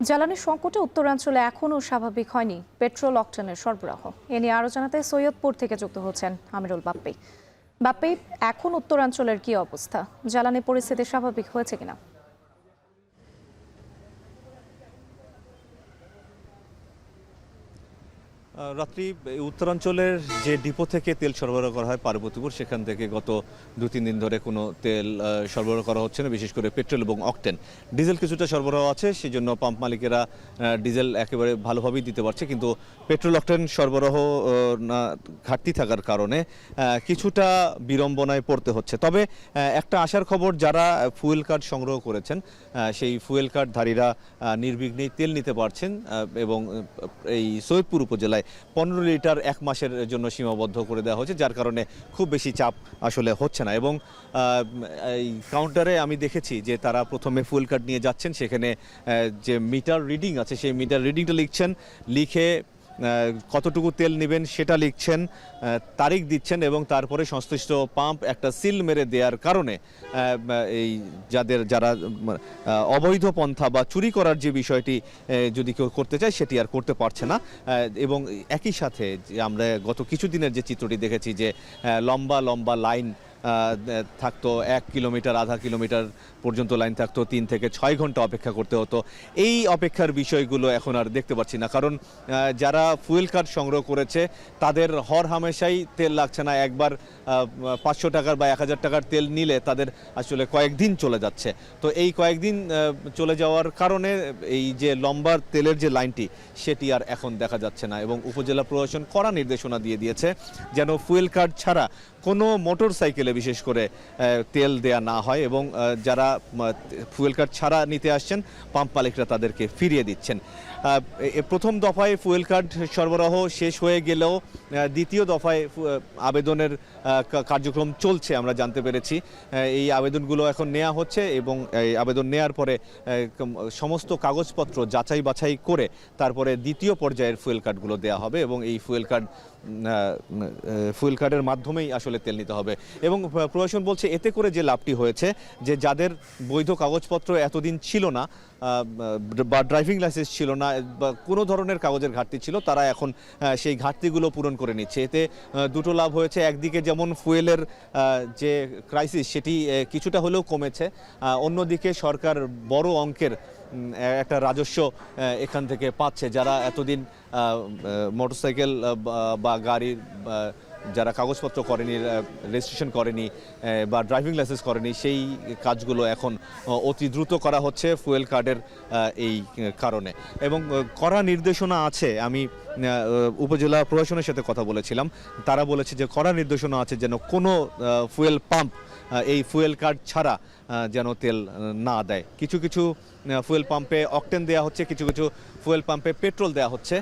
জ্বালানি সংকটে উত্তরাঞ্চলে এখনও স্বাভাবিক হয়নি পেট্রোল অকটেনের সরবরাহ। এ নিয়ে আরো জানাতে সৈয়দপুর থেকে যুক্ত হচ্ছেন আমিরুল বাপ্পি। বাপ্পি, এখন উত্তরাঞ্চলের কি অবস্থা? জ্বালানি পরিস্থিতি স্বাভাবিক হয়েছে কিনা? রাত্রি উত্তরাঞ্চলের যে ডিপো থেকে তেল সরবরাহ করা হয় পার্বতীপুর, সেখান থেকে গত 2-3 দিন ধরে কোনো তেল সরবরাহ করা হচ্ছে না। বিশেষ করে পেট্রোল এবং অকটেন, ডিজেল কিছুটা সরবরাহ আছে, সেই জন্য পাম্প মালিকেরা ডিজেল একেবারে ভালোভাবেই দিতে পারছে, কিন্তু পেট্রোল অকটেন সরবরাহ ঘাটতি থাকার কারণে কিছুটা বিড়ম্বনায় পড়তে হচ্ছে। তবে একটা আশার খবর, যারা ফুয়েল কার্ড সংগ্রহ করেছেন সেই ফুয়েল কার্ডধারীরা নির্বিঘ্নেই তেল নিতে পারছেন এবং এই সৈয়দপুর উপজেলায় 15 লিটার 1 মাসের জন্য সীমাবদ্ধ করে দেওয়া হয়েছে, যার কারণে খুব বেশি চাপ আসলে হচ্ছে না। এবং এই কাউন্টারে আমি দেখেছি যে তারা প্রথমে ফুয়েল কার্ড নিয়ে যাচ্ছেন, সেখানে যে মিটার রিডিং আছে সেই মিটার রিডিংটা লিখছেন, লিখে কতটুকু তেল নেবেন সেটা লিখছেন, তারিখ দিচ্ছেন এবং তারপরে সংশ্লিষ্ট পাম্প একটা সিল মেরে দেওয়ার কারণে এই যারা অবৈধ পন্থা বা চুরি করার যে বিষয়টি যদি কেউ করতে চায় সেটি আর করতে পারছে না। এবং একই সাথে আমরা গত কিছুদিনের যে চিত্রটি দেখেছি যে লম্বা লম্বা লাইন থাকতো, 1 কিলোমিটার, আধা কিলোমিটার পর্যন্ত লাইন থাকতো, 3 থেকে 6 ঘন্টা অপেক্ষা করতে হতো। এই অপেক্ষার বিষয়গুলো এখন আর দেখতে পাচ্ছি না, কারণ যারা ফুয়েল কার্ড সংগ্রহ করেছে তাদের হর হামেশাই তেল লাগছে না। একবার 500 টাকার বা 1000 টাকার তেল নিলে তাদের আসলে কয়েকদিন চলে যাচ্ছে। তো এই কয়েকদিন চলে যাওয়ার কারণে এই যে লম্বা তেলের যে লাইনটি সেটি আর এখন দেখা যাচ্ছে না। এবং উপজেলা প্রশাসন কড়া নির্দেশনা দিয়ে দিয়েছে যেন ফুয়েল কার্ড ছাড়া কোনো মোটর সাইকেলে বিশেষ করে তেল দেয়া না হয়, এবং যারা ফুয়েল কার্ড ছাড়া নিতে আসছেন পাম্প মালিকরা তাদেরকে ফিরিয়ে দিচ্ছেন। প্রথম দফায় ফুয়েল কার্ড সরবরাহ শেষ হয়ে গেলেও দ্বিতীয় দফায় আবেদনের কার্যক্রম চলছে, আমরা জানতে পেরেছি। এই আবেদনগুলো এখন নেওয়া হচ্ছে এবং এই আবেদন নেওয়ার পরে সমস্ত কাগজপত্র যাচাই বাছাই করে তারপরে দ্বিতীয় পর্যায়ের ফুয়েল কার্ডগুলো দেওয়া হবে এবং এই ফুয়েল কার্ডের মাধ্যমেই আসলে তেল নিতে হবে। এবং প্রশাসন বলছে এতে করে যে লাভটি হয়েছে, যে যাদের বৈধ কাগজপত্র এতদিন ছিল না বা ড্রাইভিং লাইসেন্স ছিল না বা কোনো ধরনের কাগজের ঘাটতি ছিল, তারা এখন সেই ঘাটতিগুলো পূরণ করে নিচ্ছে। এতে দুটো লাভ হয়েছে, একদিকে যেমন ফুয়েলের যে ক্রাইসিস সেটি কিছুটা হলেও কমেছে, অন্যদিকে সরকার বড় অঙ্কের একটা রাজস্ব এখান থেকে পাচ্ছে। যারা এতদিন মোটরসাইকেল বা গাড়ির যারা কাগজপত্র করেনি, রেজিস্ট্রেশন করেনি বা ড্রাইভিং লাইসেন্স করেনি, সেই কাজগুলো এখন অতি দ্রুত করা হচ্ছে ফুয়েল কার্ডের এই কারণে। এবং কড়া নির্দেশনা আছে, আমি উপজেলা প্রশাসনের সাথে কথা বলেছিলাম, তারা বলেছে যে কড়া নির্দেশনা আছে যেন কোনো ফুয়েল পাম্প এই ফুয়েল কার্ড ছাড়া যেন তেল না দেয়। কিছু কিছু ফুয়েল পাম্পে অকটেন দেওয়া হচ্ছে, কিছু কিছু ফুয়েল পাম্পে পেট্রোল দেওয়া হচ্ছে,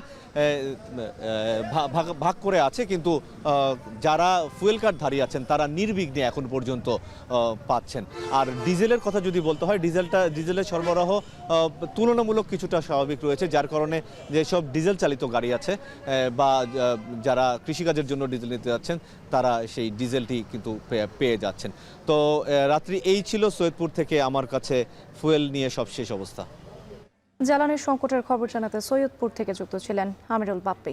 ভাগ করে আছে, কিন্তু যারা ফুয়েল কার্ডধারী আছেন তারা নির্বিঘ্নে এখন পর্যন্ত পাচ্ছেন। আর ডিজেলের কথা যদি বলতে হয়, ডিজেলের সরবরাহ তুলনামূলক কিছুটা স্বাভাবিক রয়েছে, যার কারণে যেসব ডিজেল চালিত গাড়ি আছে বা যারা কৃষিকাজের জন্য ডিজেল নিতে যাচ্ছেন তারা সেই ডিজেলটি কিন্তু পেয়ে যাচ্ছেন। তো রাত্রি এই ছিল সৈয়দপুর থেকে আমার কাছে ফুয়েল নিয়ে সবশেষ অবস্থা। জ্বালানির সংকটের খবর জানাতে সৈয়দপুর থেকে যুক্ত ছিলেন আমিরুল বাপ্পি।